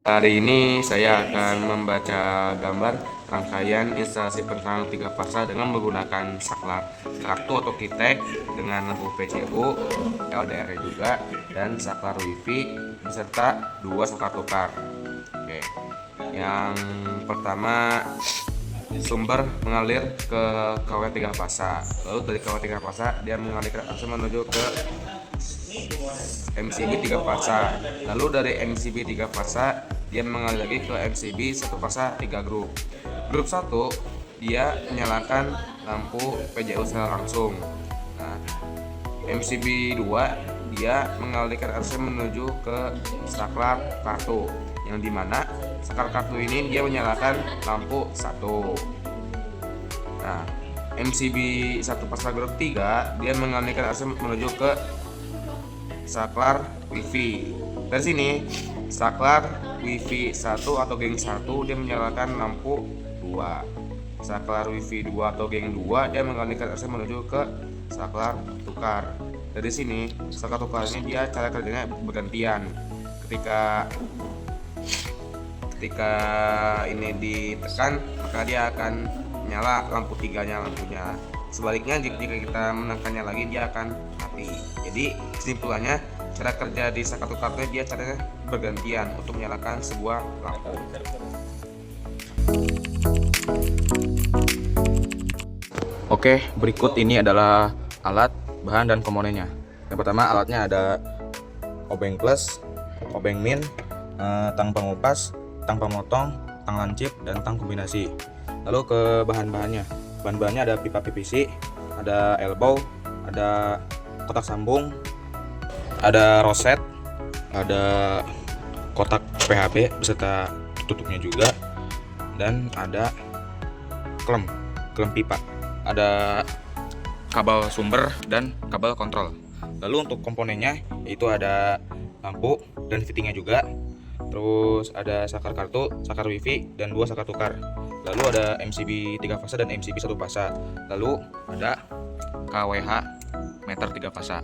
Hari ini saya akan membaca gambar rangkaian instalasi penerangan 3 fasa dengan menggunakan saklar kartu atau kitek dengan lampu PCU, LDR juga, dan saklar wifi beserta 2 saklar tukar. Oke. Yang pertama, sumber mengalir ke KW 3 fasa. Lalu dari KW 3 fasa dia mengalirkan arus menuju ke MCB 3 fasa. Lalu dari MCB 3 fasa dia mengalir lagi ke MCB 1 fasa 3 grup. Grup 1 dia menyalakan lampu PJU secara langsung. Nah, MCB 2 dia mengalirkan arusnya menuju ke saklar kartu, yang dimana saklar kartu ini dia menyalakan lampu 1. Nah, MCB 1 fasa grup 3 dia mengalirkan arusnya menuju ke saklar wifi. Dari sini saklar wifi 1 atau geng 1 dia menyalakan lampu 2. Saklar wifi 2 atau geng 2 dia mengalihkan arusnya menuju ke saklar tukar. Dari sini saklar tukar ini dia cara kerjanya bergantian. Ketika ini ditekan, maka dia akan nyala lampu 3-nya lampunya. Sebaliknya jika kita menekannya lagi dia akan mati. Jadi kesimpulannya, cara kerja di saklar tukar dia caranya bergantian untuk menyalakan sebuah lampu. Oke, berikut ini adalah alat, bahan, dan komponennya. Yang pertama, alatnya ada obeng plus, obeng min, tang pengupas, tang pemotong, tang lancip, dan tang kombinasi. Lalu ke bahan-bahannya. Bahan-bahannya ada pipa PVC, ada elbow, ada kotak sambung, ada roset, ada kotak PHB beserta tutupnya juga, dan ada klem pipa. Ada kabel sumber dan kabel kontrol. Lalu untuk komponennya yaitu ada lampu dan fittingnya juga. Terus ada saklar kartu, saklar wifi, dan 2 saklar tukar. Lalu ada MCB 3 fasa dan MCB 1 fasa. Lalu ada KWH meter 3 fasa.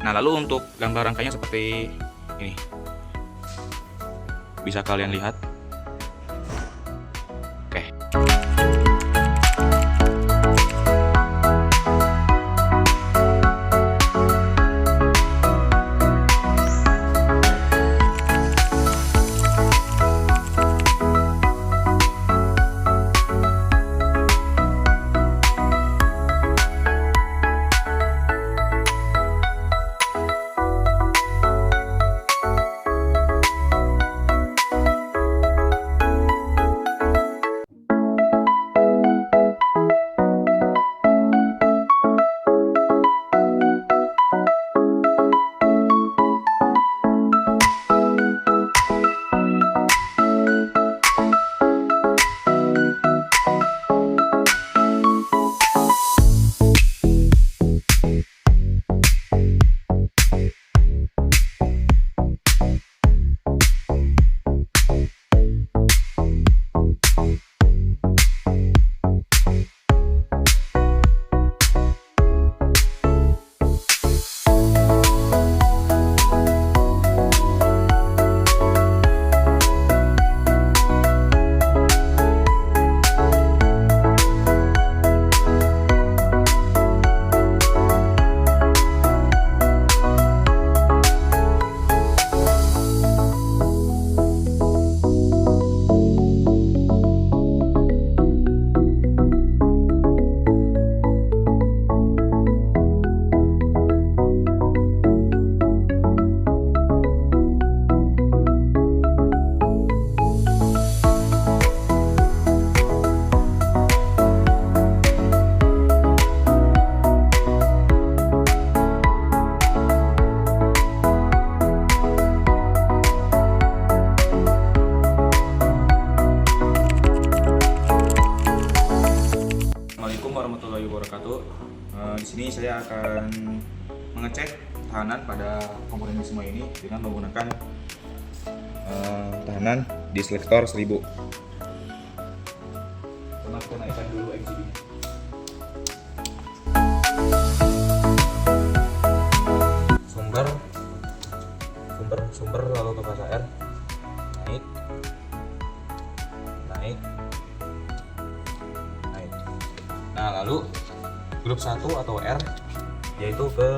Nah, lalu untuk gambar rangkaiannya seperti ini. Bisa kalian lihat. Oke. Warahmatullahi wabarakatuh. Di sini saya akan mengecek tahanan pada komponen semua ini dengan menggunakan tahanan di selektor 1000. Pertama kita naikkan dulu MCB. Sumber lalu ke fasa R. naik, naik, naik. Nah, lalu grup 1 atau R yaitu ke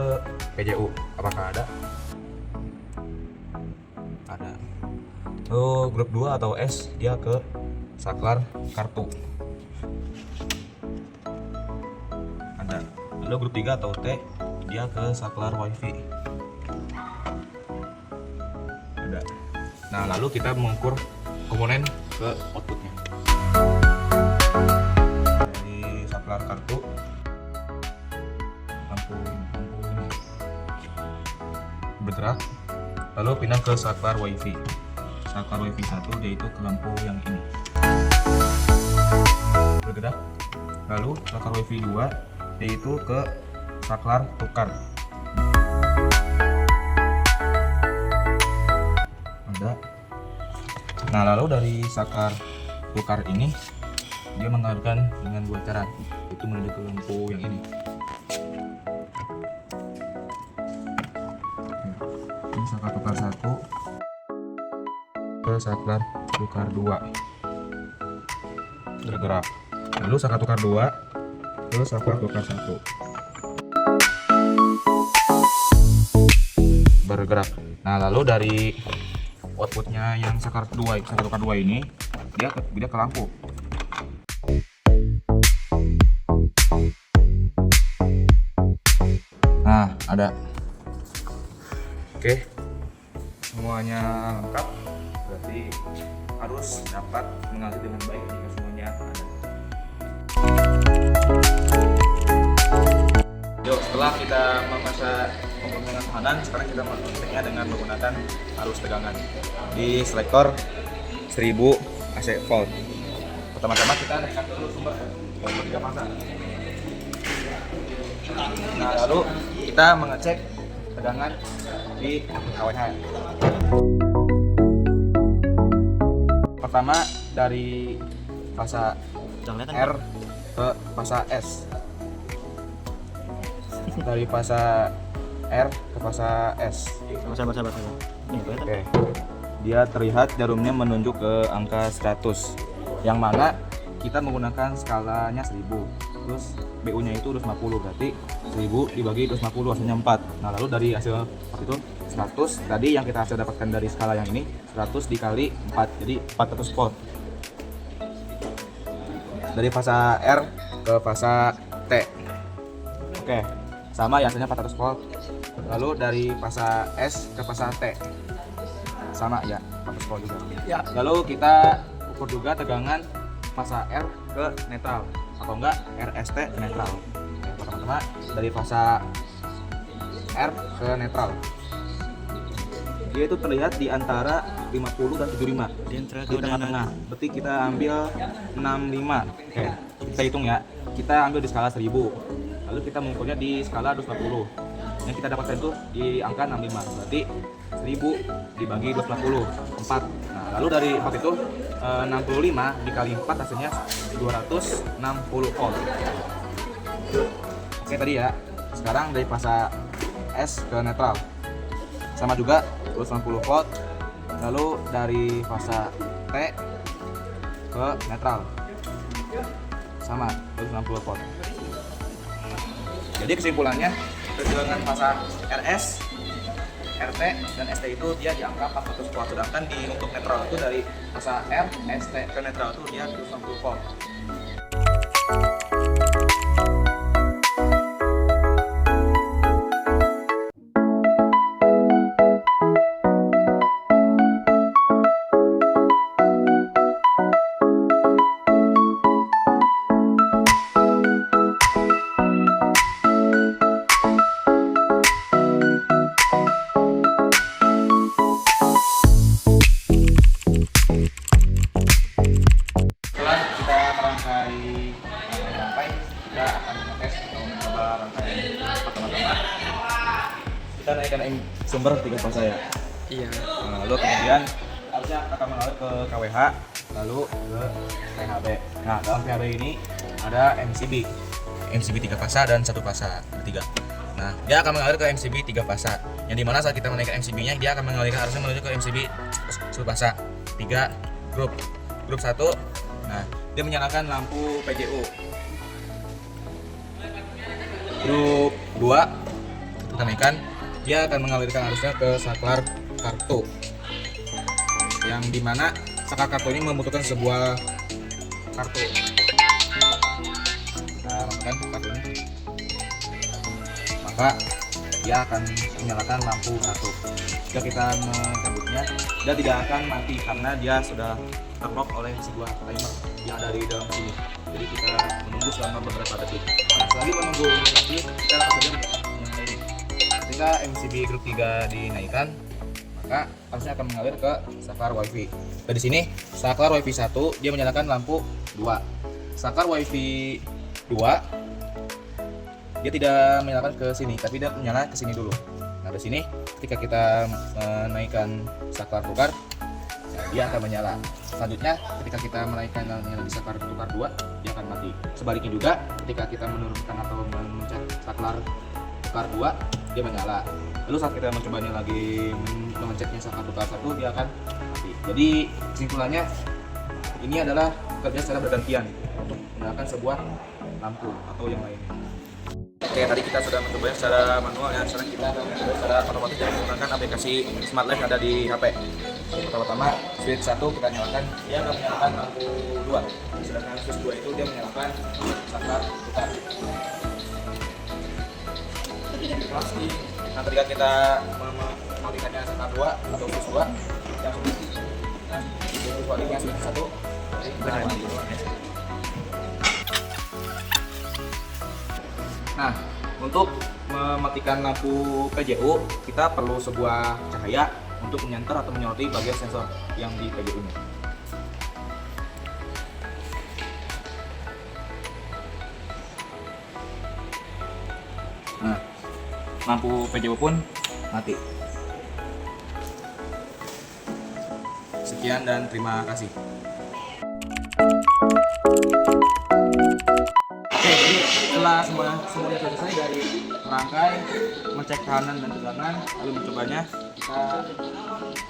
PJU. Apakah ada? Ada. Lalu grup 2 atau S dia ke saklar kartu. Ada. Lalu grup 3 atau T dia ke saklar wifi. Ada. Nah, lalu kita mengukur komponen ke outputnya. Dari saklar kartu, lampu ini bergerak, lalu pindah ke saklar wifi. Saklar wifi 1 yaitu ke lampu yang ini bergerak, lalu saklar wifi 2 yaitu ke saklar tukar. Ada. Nah, lalu dari saklar tukar ini dia mengalirkan dengan dua cara, yaitu menuju ke lampu yang ini. Ini saklar tukar 1 ke saklar tukar 2 bergerak, lalu saklar tukar 2 ke saklar tukar 1 bergerak. Nah, lalu dari outputnya yang saklar tukar 2 ini dia ke lampu. Nah, ada. Oke, semuanya lengkap, berarti harus dapat mengalir dengan baik jika semuanya ada. Yuk, setelah kita memasak komponen tahanan, sekarang kita mengeceknya dengan menggunakan arus tegangan di selektor 1000 AC volt. Pertama-tama kita naikkan dulu sumber 3 fasa. Nah, lalu kita mengecek tegangan di KWH. Pertama dari fasa R ke fasa S. Dari fasa R ke fasa S. Sabar. Nih, Oke. Dia terlihat jarumnya menunjuk ke angka 100. Yang mana kita menggunakan skalanya 1000. Terus BU-nya itu 250, berarti 1000 dibagi 250 hasilnya 4. Nah, lalu dari hasil itu 100 tadi yang kita hasil dapatkan dari skala yang ini 100 dikali 4, jadi 400 volt. Dari fasa R ke fasa T. Oke, sama ya, hasilnya 400 volt. Lalu dari fasa S ke fasa T sama ya, 400 volt juga. Ya. Lalu kita ukur juga tegangan fasa R ke netral atau enggak RST ke netral. Pertama-tama dari fasa R ke netral, dia itu terlihat di antara 50 dan 75 di tengah-tengah. Berarti kita ambil 65. Oke, kita hitung ya. Kita ambil di skala 1000. Lalu kita mengukurnya di skala 250. Yang kita dapatkan itu di angka 65. Berarti 1000 dibagi 250, 4. Nah, lalu dari 4 itu 65 dikali 4 hasilnya 260 volt. Oke, tadi ya. Sekarang dari fasa S ke netral. Sama juga 260 volt. Lalu dari fasa T ke netral. Sama 260 volt. Jadi kesimpulannya, tegangan fasa RS, RT, dan ST itu dia di angka 400 volt. Sedangkan di untuk netral itu dari fasa R, ST ke netral itu dia 260 volt. Kita naikkan sumber 3 fasa ya. Iya. Nah, lalu kemudian harusnya akan mengalir ke KWH, lalu ke PHB. Nah, dalam PHB ini ada MCB 3 fasa dan 1 fasa, ada 3. Nah, dia akan mengalir ke MCB 3 fasa. Yang dimana saat kita menaikkan MCB-nya, dia akan mengalirkan arusnya menuju ke MCB 1 fasa. 3 grup. Grup 1, nah dia menyalakan lampu PJU. Grup 2 kita naikkan, dia akan mengalirkan arusnya ke saklar kartu, yang dimana saklar kartu ini membutuhkan sebuah kartu. Kita matikan kartu ini, maka dia akan menyalakan lampu kartu. Jika kita mencabutnya, dia tidak akan mati karena dia sudah terlock oleh sebuah timer yang ada di dalam sini. Jadi kita menunggu selama beberapa detik. Nah, selagi menunggu ini lagi, kita langsung saja menyalakan ini. Ketika MCB grup 3 dinaikkan, maka arusnya akan mengalir ke saklar WiFi. Dan di sini saklar WiFi 1 dia menyalakan lampu 2. Saklar WiFi 2 dia tidak menyalakan ke sini, tapi dia menyala ke sini dulu. Nah, di sini ketika kita menaikkan saklar tukar, dia akan menyala. Selanjutnya ketika kita menaikkan yang di saklar tukar 2, dia akan mati. Sebaliknya juga ketika kita menurunkan atau memencet saklar tukar 2, dia menyala. Lalu saat kita mencobanya lagi memencetnya saklar tukar 1, dia akan mati. Jadi kesimpulannya ini adalah kerja secara bergantian untuk menyalakan sebuah lampu atau yang lainnya. Oke, tadi kita sudah mencobanya secara manual ya. Sekarang kita akan mencoba secara otomatis dengan menggunakan aplikasi Smart Life yang ada di HP. Pertama-tama switch 1 kita nyalakan, dia akan menyalakan lampu 2. Sedangkan switch 2 itu dia menyalakan saklar tukar. Nah, ketika kita mematikannya saklar 2 atau switch 2, yang sebaliknya switch 1 Nah, untuk mematikan lampu PJU, kita perlu sebuah cahaya untuk menyantar atau menyoroti bagian sensor yang di PJU-nya. Nah, lampu PJU pun mati. Sekian dan terima kasih. Setelah semuanya selesai dari merangkai, mengecek tahanan dan tegangan, lalu mencobanya, kita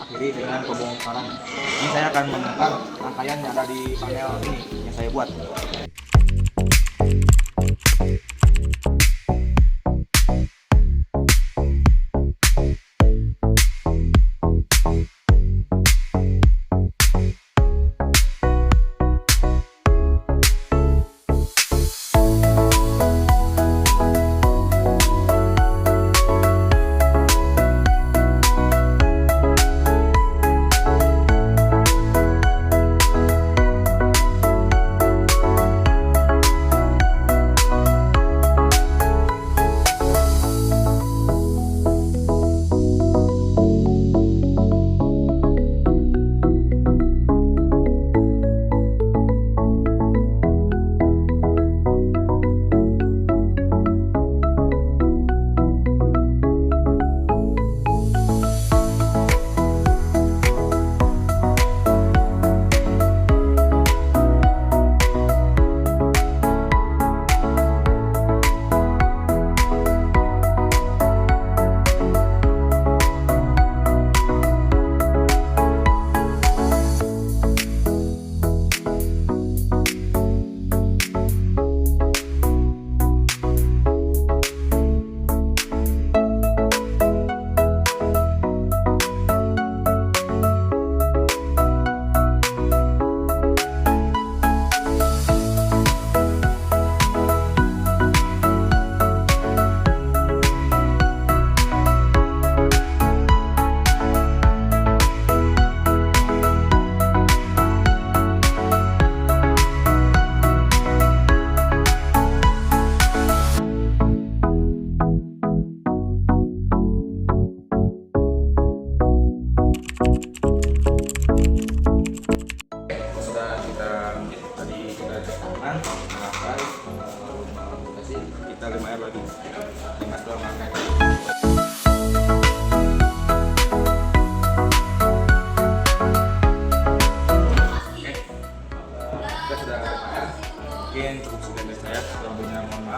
akhiri dengan pembongkaran. Ini saya akan membongkar rangkaian yang ada di panel ini yang saya buat. Kita 5 air lagi 5 setelah makan. Oke, kita sudah 5 air. Mungkin cukup sekian dari saya. Sebelumnya mohon maaf.